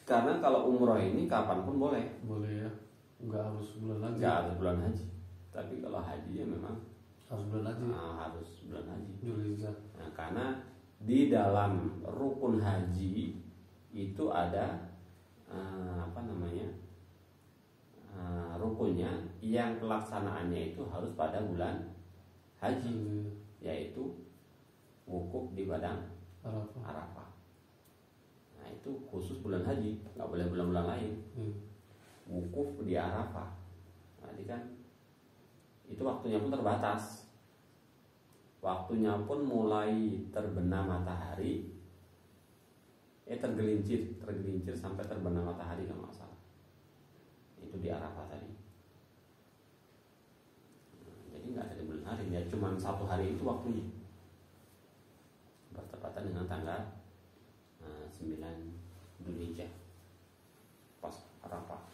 Karena kalau umroh ini kapanpun boleh. Boleh ya, nggak harus bulan haji. Nggak harus bulan haji. Tapi kalau haji ya memang Harus bulan haji. harus bulan haji. Zulhijjah. Nah, karena di dalam rukun haji itu ada rukunnya yang pelaksanaannya itu harus pada bulan haji, yaitu wukuf di padang Arafah. Nah itu khusus bulan haji, nggak boleh bulan-bulan lain. Wukuf di Arafah. Jadi kan itu waktunya pun terbatas. Waktunya pun mulai terbenam matahari, tergelincir sampai terbenam matahari kalau nggak salah. Itu di Arafah tadi. Jadi nggak ada di bulan hari, ya cuma satu hari itu waktunya. Bertepatan dengan tanggal 9 Dzulhijjah pas Arafah.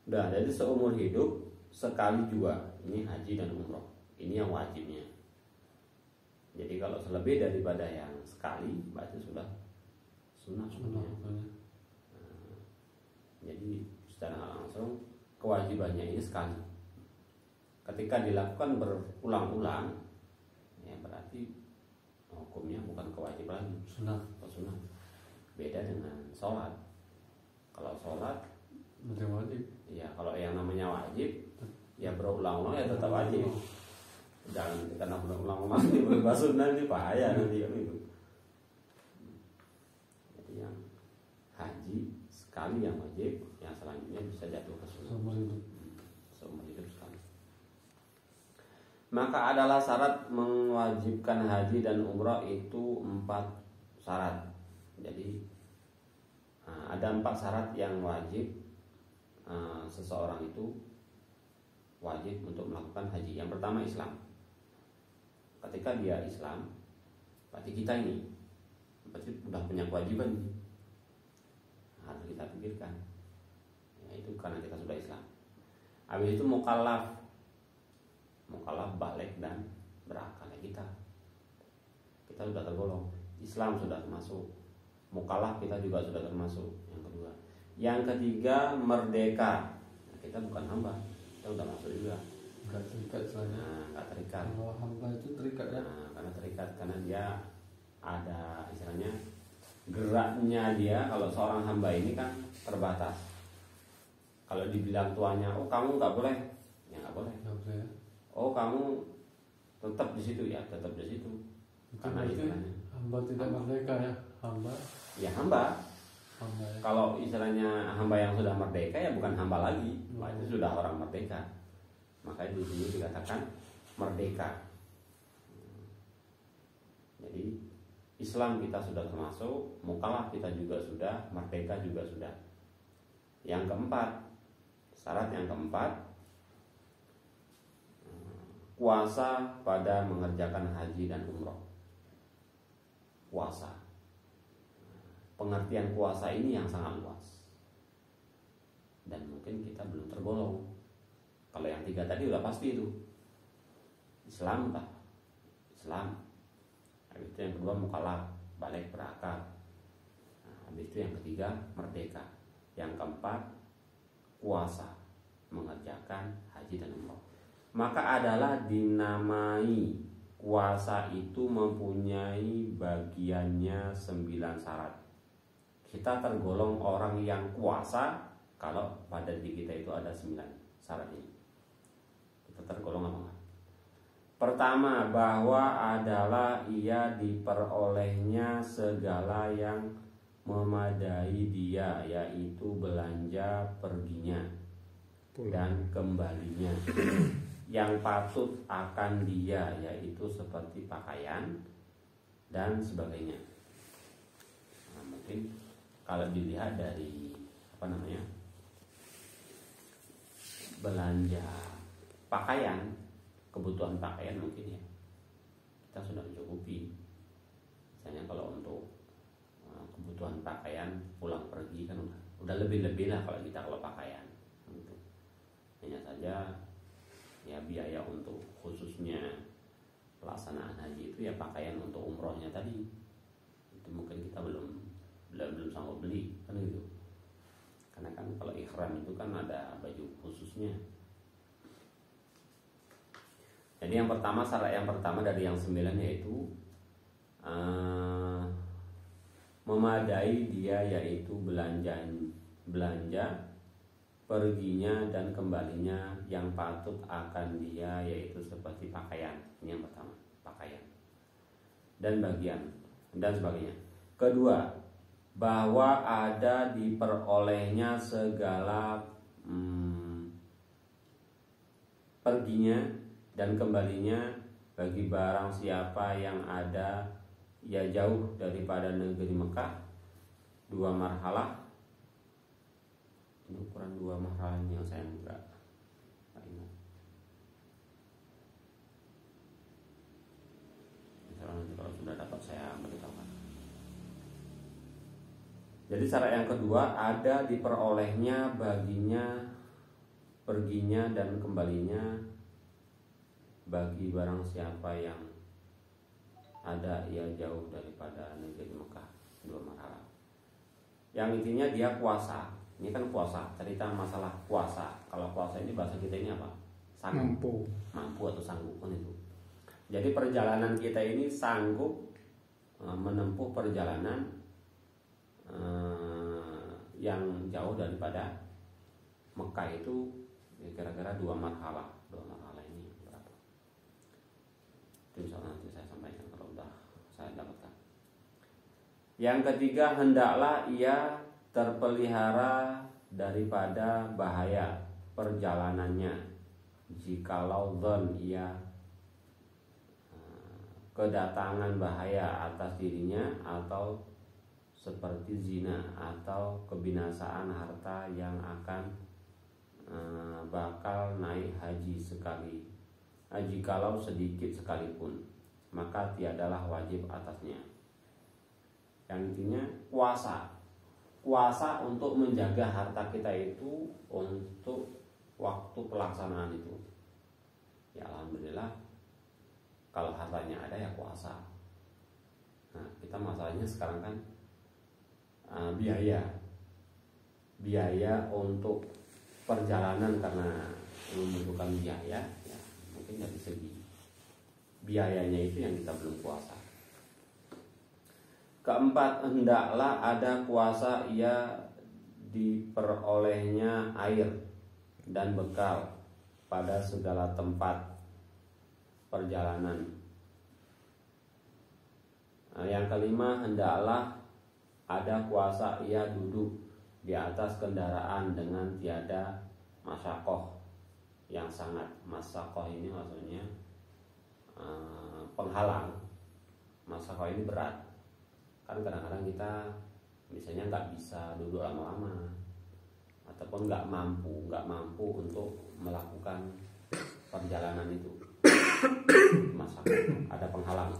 Udah, jadi seumur hidup sekali juga ini haji dan umroh. Ini yang wajibnya. Jadi kalau selebih daripada yang sekali, berarti sudah sunnah. Jadi secara nggak langsung kewajibannya ini sekali. Ketika dilakukan berulang-ulang, ya berarti hukumnya bukan kewajiban lagi, sunnah. Beda dengan sholat. Kalau sholat wajib. Ya kalau yang namanya wajib, ya berulang-ulang ya tetap wajib. Jangan karena berulang-ulang ini berubah sunnah, ini bahaya nanti kan itu. Jadi yang haji sekali yang wajib, yang selanjutnya bisa jatuh ke sunnah. Seumur hidup sekali. Maka adalah syarat mewajibkan haji dan umrah itu 4 syarat. Jadi ada 4 syarat yang wajib seseorang itu wajib untuk melakukan haji. Yang pertama Islam. Ketika dia Islam, berarti kita ini berarti sudah punya kewajiban, harus kita pikirkan. Ya, itu karena kita sudah Islam. Habis itu mukallaf balik dan berakal. Kita sudah tergolong. Islam sudah termasuk, mukallaf kita juga sudah termasuk. Yang kedua. Yang ketiga merdeka. Nah, kita bukan hamba, kita sudah masuk juga. Nggak terikat soalnya. Nggak terikat. Kalau hamba itu terikat ya. Karena terikat, karena dia ada istilahnya geraknya dia. Kalau seorang hamba ini kan terbatas. Kalau dibilang tuanya, oh kamu nggak boleh, ya nggak boleh. Oh kamu tetap di situ, ya tetap di situ. Itu karena istilahnya hamba tidak merdeka ya, hamba. Ya hamba. Ya. Kalau istilahnya hamba yang sudah merdeka ya bukan hamba lagi, itu sudah orang merdeka. Makanya di sini dikatakan merdeka. Jadi Islam kita sudah termasuk, mukallaf kita juga sudah, merdeka juga sudah. Yang keempat, syarat yang keempat, kuasa pada mengerjakan haji dan umroh. Kuasa. Pengertian kuasa ini yang sangat luas. Dan mungkin kita belum tergolong. Kalau yang 3 tadi udah pasti itu. Islam tak? Islam. Habis itu yang kedua mukallaf, balik berakal. Habis itu yang ketiga merdeka. Yang keempat kuasa mengerjakan haji dan umroh. Maka adalah dinamai kuasa itu mempunyai bagiannya 9 syarat. Kita tergolong orang yang kuasa kalau pada diri kita itu ada 9 syarat ini. Kita tergolong apa enggak? Pertama, bahwa adalah ia diperolehnya segala yang memadai dia, yaitu belanja perginya dan kembalinya, yang patut akan dia, yaitu seperti pakaian dan sebagainya. Nah, mungkin kalau dilihat dari belanja pakaian, kebutuhan pakaian mungkin ya kita sudah mencukupi. Misalnya kalau untuk kebutuhan pakaian pulang pergi kan udah lebih-lebih lah kalau pakaian. Hanya saja ya biaya untuk khususnya pelaksanaan haji itu ya pakaian untuk umrohnya tadi itu mungkin kita belum sanggup beli kan gitu, karena kan kalau ihram itu kan ada baju khususnya. Jadi yang pertama, syarat yang pertama dari yang 9 yaitu memadai dia, yaitu belanja perginya dan kembalinya yang patut akan dia, yaitu seperti pakaian. Ini yang pertama, pakaian dan bagian dan sebagainya. Kedua, bahwa ada diperolehnya segala perginya dan kembalinya bagi barang siapa yang ada ia jauh daripada negeri Mekah 2 marhalah. Ini ukuran 2 marhalah yang saya enggak ingat. Nanti kalau sudah dapat saya beritahukan. Jadi syarat yang kedua, ada diperolehnya baginya perginya dan kembalinya bagi barang siapa yang ada ia jauh daripada negeri Mekah 2 marhalah. Yang intinya dia puasa. Ini kan puasa, cerita masalah puasa. Kalau puasa ini bahasa kita ini apa? Sanggup. Mampu atau sanggup kan itu. Jadi perjalanan kita ini sanggup menempuh perjalanan yang jauh daripada Mekah itu kira-kira 2 marhalah. 2 marhalah ini berapa? Itu misalnya nanti saya sampaikan kalau udah saya dapatkan. Yang ketiga, hendaklah ia terpelihara daripada bahaya perjalanannya, jikalau dzan ia kedatangan bahaya atas dirinya, atau seperti zina atau kebinasaan harta yang akan bakal naik haji sekali, jikalau sedikit sekalipun, maka tiadalah wajib atasnya. Yang intinya puasa untuk menjaga harta kita itu untuk waktu pelaksanaan itu. Ya alhamdulillah kalau hartanya ada ya puasa. Nah kita masalahnya sekarang kan biaya untuk perjalanan karena membutuhkan biaya, ya mungkin dari segi biayanya itu yang kita belum puasa. Keempat, hendaklah ada kuasa ia diperolehnya air dan bekal pada segala tempat perjalanan. Yang kelima, hendaklah ada kuasa ia duduk di atas kendaraan dengan tiada masyakoh yang sangat. Masyakoh ini maksudnya penghalang. Masyakoh ini berat. Kan kadang-kadang kita misalnya nggak bisa duduk lama-lama, ataupun nggak mampu untuk melakukan perjalanan itu. Masyakoh, ada penghalang.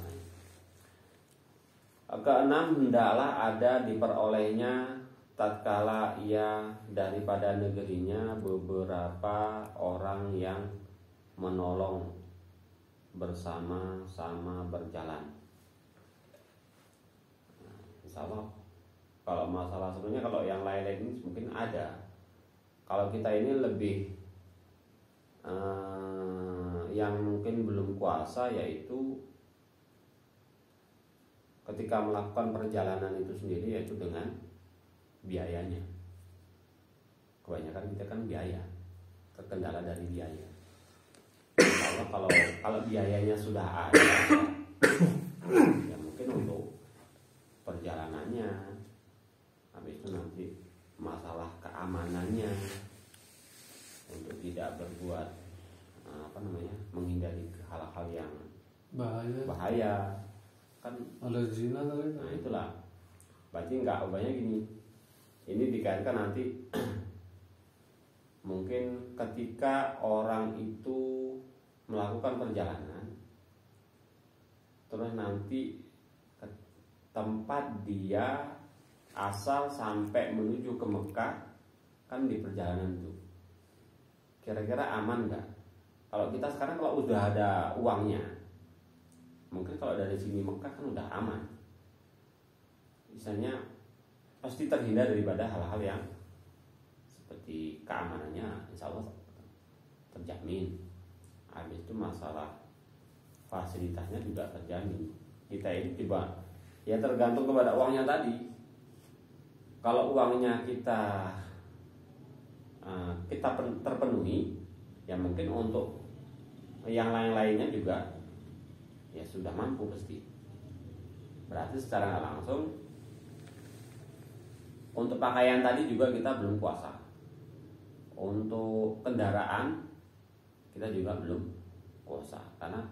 Keenam, hendaklah ada diperolehnya tatkala ia daripada negerinya beberapa orang yang menolong bersama-sama berjalan. Insya Allah kalau masalah sebenarnya kalau yang lain-lain ini mungkin ada. Kalau kita ini lebih yang mungkin belum kuasa, yaitu ketika melakukan perjalanan itu sendiri, yaitu dengan biayanya. Kebanyakan kita kan biaya, terkendala dari biaya. Kalau biayanya sudah ada, ya mungkin untuk perjalanannya, habis itu nanti masalah keamanannya, untuk tidak berbuat menghindari hal-hal yang bahaya kan ada zina tadi. Nah itulah, berarti nggak ubahnya gini. Ini dikaitkan nanti mungkin ketika orang itu melakukan perjalanan, terus nanti ke tempat dia asal sampai menuju ke Mekah, kan di perjalanan itu kira-kira aman nggak? Kalau kita sekarang kalau udah ada uangnya, mungkin kalau dari sini Mekah kan udah aman. Misalnya pasti terhindar daripada hal-hal yang seperti keamanannya insya Allah terjamin. Habis itu masalah fasilitasnya juga terjamin. Kita ini coba ya tergantung kepada uangnya tadi. Kalau uangnya kita terpenuhi, ya mungkin untuk yang lain-lainnya juga ya sudah mampu pasti. Berarti secara nggak langsung untuk pakaian tadi juga kita belum puasa. Untuk kendaraan kita juga belum puasa karena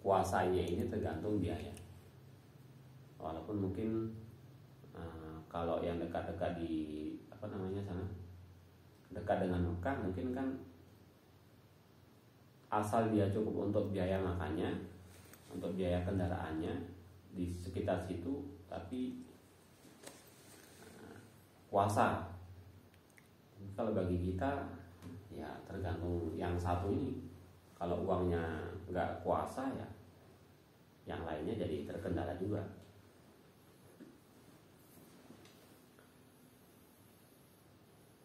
puasanya ini tergantung biaya. Walaupun mungkin kalau yang dekat-dekat di sana, dekat dengan Mekah mungkin kan asal dia cukup untuk biaya makannya, untuk biaya kendaraannya di sekitar situ, tapi puasa. Kalau bagi kita ya tergantung yang satu ini. Kalau uangnya nggak puasa ya yang lainnya jadi terkendala juga.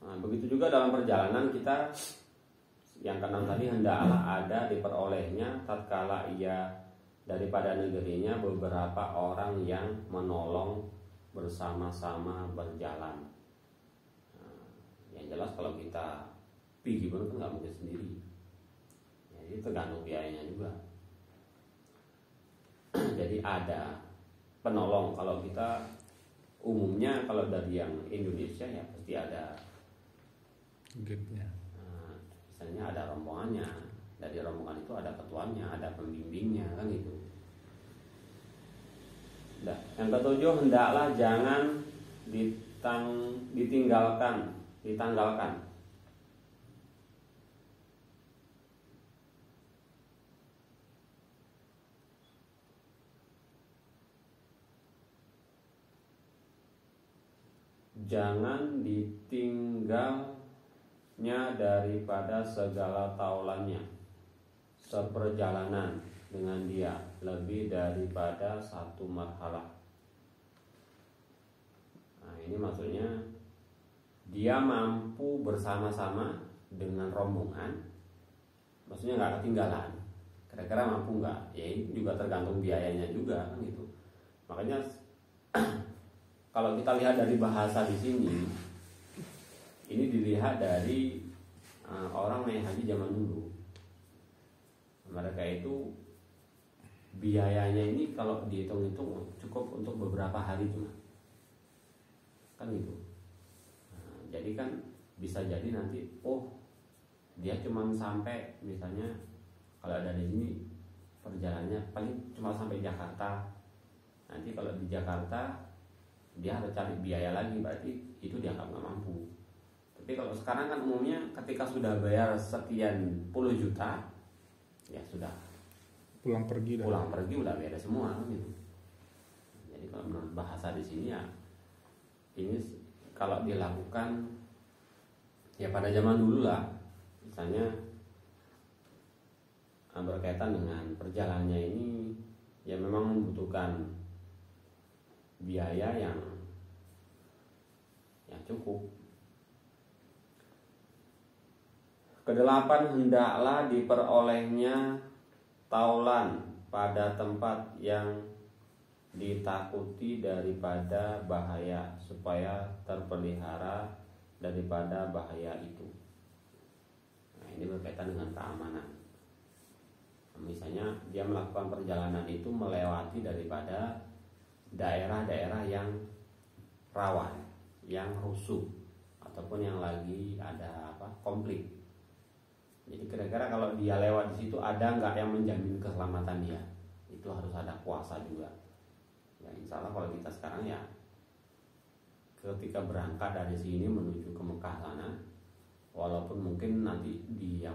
Nah, begitu juga dalam perjalanan kita yang keenam tadi, hendaklah ada diperolehnya tatkala ia daripada negerinya beberapa orang yang menolong bersama-sama berjalan. Nah, yang jelas kalau kita pergi pun kan nggak mungkin sendiri. Jadi tergantung biayanya juga. Jadi ada penolong. Kalau kita umumnya kalau dari yang Indonesia ya pasti ada Gapnya. Misalnya ada rombongannya, dari rombongan itu ada ketuanya, ada pembimbingnya kan gitu. Nah, yang ketujuh, hendaklah jangan ditanggalkan. Jangan ditinggalnya daripada segala taulannya seperjalanan dengan dia lebih daripada satu marhalah. Nah, ini maksudnya dia mampu bersama-sama dengan rombongan, maksudnya nggak ketinggalan. Kira-kira mampu nggak? Ya ini juga tergantung biayanya juga kan gitu. Makanya kalau kita lihat dari bahasa di sini, ini dilihat dari orang naik haji zaman dulu. Mereka itu biayanya ini kalau dihitung-hitung cukup untuk beberapa hari cuma, kan gitu. Nah, jadi kan bisa jadi nanti, dia cuma sampai misalnya kalau ada di sini perjalanannya paling cuma sampai Jakarta. Nanti kalau di Jakarta dia harus cari biaya lagi, berarti itu dia nggak mampu. Tapi kalau sekarang kan umumnya ketika sudah bayar sekian puluh juta, ya sudah pulang pergi udah beres semua gitu. Jadi kalau menurut bahasa di sini ya ini kalau dilakukan ya pada zaman dulu lah, misalnya berkaitan dengan perjalanannya ini ya memang membutuhkan biaya yang cukup. Kedelapan, hendaklah diperolehnya taulan pada tempat yang ditakuti daripada bahaya, supaya terpelihara daripada bahaya itu. Nah, ini berkaitan dengan keamanan. Misalnya dia melakukan perjalanan itu melewati daripada daerah-daerah yang rawan, yang rusuh, ataupun yang lagi ada konflik. Jadi kira-kira kalau dia lewat di situ ada nggak yang menjamin keselamatan dia? Itu harus ada kuasa juga. Ya insya Allah kalau kita sekarang ya ketika berangkat dari sini menuju ke Mekah sana, walaupun mungkin nanti di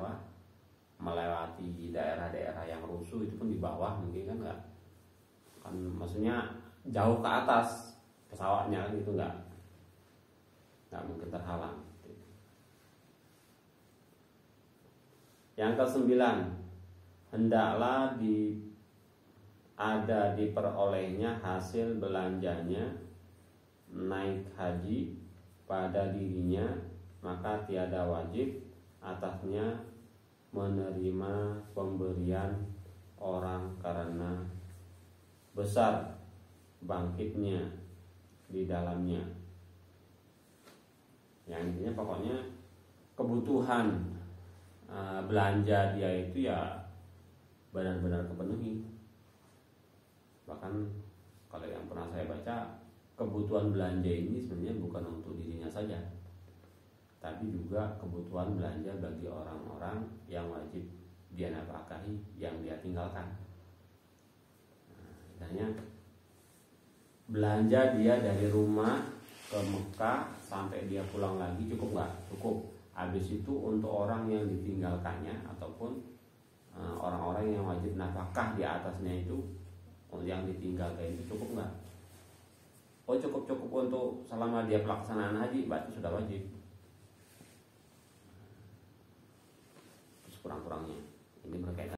melewati daerah-daerah yang rusuh itu pun di bawah mungkin kan nggak, kan maksudnya jauh ke atas pesawatnya kan itu nggak mungkin terhalang. Yang kesembilan, hendaklah ada diperolehnya hasil belanjanya naik haji pada dirinya, maka tiada wajib atasnya menerima pemberian orang karena besar bangkitnya di dalamnya. Yang intinya pokoknya kebutuhan belanja dia itu ya benar-benar kepenuhi. Bahkan kalau yang pernah saya baca, kebutuhan belanja ini sebenarnya bukan untuk dirinya saja, tapi juga kebutuhan belanja bagi orang-orang yang wajib dia nafkahi, yang dia tinggalkan. Misalnya belanja dia dari rumah ke Mekah sampai dia pulang lagi cukup nggak? Cukup. Habis itu untuk orang yang ditinggalkannya ataupun orang-orang yang wajib nafkah di atasnya itu, yang ditinggalkan itu cukup nggak? Oh cukup untuk selama dia pelaksanaan haji, berarti sudah wajib. Kurang-kurangnya ini berkaitan